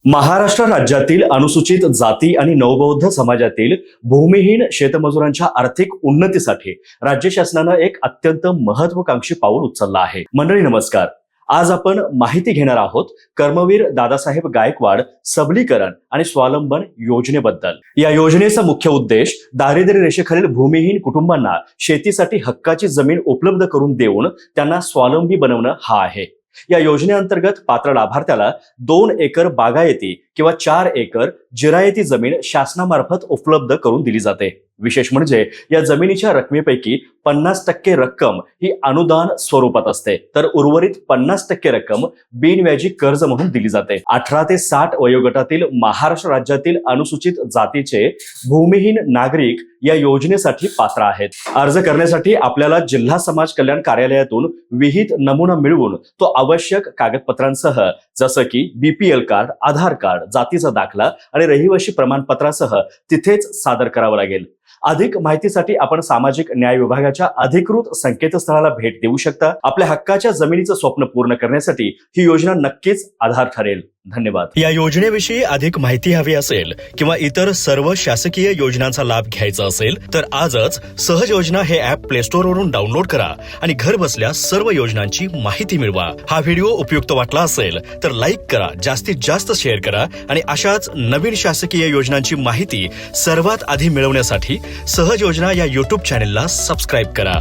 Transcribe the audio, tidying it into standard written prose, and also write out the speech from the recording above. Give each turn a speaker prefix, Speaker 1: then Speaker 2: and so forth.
Speaker 1: महाराष्ट्र राज्यातील अनुसूचित जाती आणि नवबौद्ध समाजातील भूमिहीन शेतमजुरांच्या आर्थिक उन्नतीसाठी राज्य शासनानं एक अत्यंत महत्वाकांक्षी पाऊल उचललं आहे। मंडळी नमस्कार, आज आपण माहिती घेणार आहोत कर्मवीर दादासाहेब गायकवाड सबलीकरण आणि स्वावलंबन योजनेबद्दल। या योजनेचा मुख्य उद्देश दारिद्र्य रेषेखालील भूमिहीन कुटुंबांना शेतीसाठी हक्काची जमीन उपलब्ध करून देऊन त्यांना स्वावलंबी बनवणं हा आहे। या योजनेअंतर्गत पात्र लाभार्थ्याला 2 एकर बागायती किंवा 4 एकर जिरायती जमीन शासनामार्फत उपलब्ध करून दिली जाते। विशेष म्हणजे या जमिनीच्या रकमेपैकी 50% रक्कम ही अनुदान स्वरूपात असते, तर उर्वरित 50% रक्कम बिनव्याजी कर्ज म्हणून दिली जाते। 18 ते 60 वयोगटातील महाराष्ट्र राज्यातील अनुसूचित जातीचे भूमिहीन नागरिक या योजनेसाठी पात्र आहेत। अर्ज करण्यासाठी आपल्याला जिल्हा समाज कल्याण कार्यालयातून विहित नमुना मिळवून तो आवश्यक कागदपत्रांसह जसं की BPL कार्ड, आधार कार्ड, जातीचा दाखला आणि रहिवासी प्रमाणपत्रासह तिथेच सादर करावं लागेल। अधिक माहितीसाठी आपण सामाजिक न्याय विभागाच्या अधिकृत संकेतस्थळाला भेट देऊ शकता। आपल्या हक्काच्या जमिनीचं स्वप्न पूर्ण करण्यासाठी ही योजना नक्कीच आधार ठरेल। धन्यवाद।
Speaker 2: या योजनेविषयी अधिक माहिती हवी असेल किंवा इतर सर्व शासकीय योजनांचा लाभ घ्यायचा असेल तर आजच सहज योजना हे ऍप प्ले स्टोअर वरून डाउनलोड करा आणि घर बसल्या सर्व योजनांची माहिती मिळवा। हा व्हिडिओ उपयुक्त वाटला असेल तर लाईक करा, जास्तीत जास्त शेअर करा आणि अशाच नवीन शासकीय योजनांची माहिती सर्वात आधी मिळवण्यासाठी सहज योजना या YouTube चॅनेलला सबस्क्राईब करा।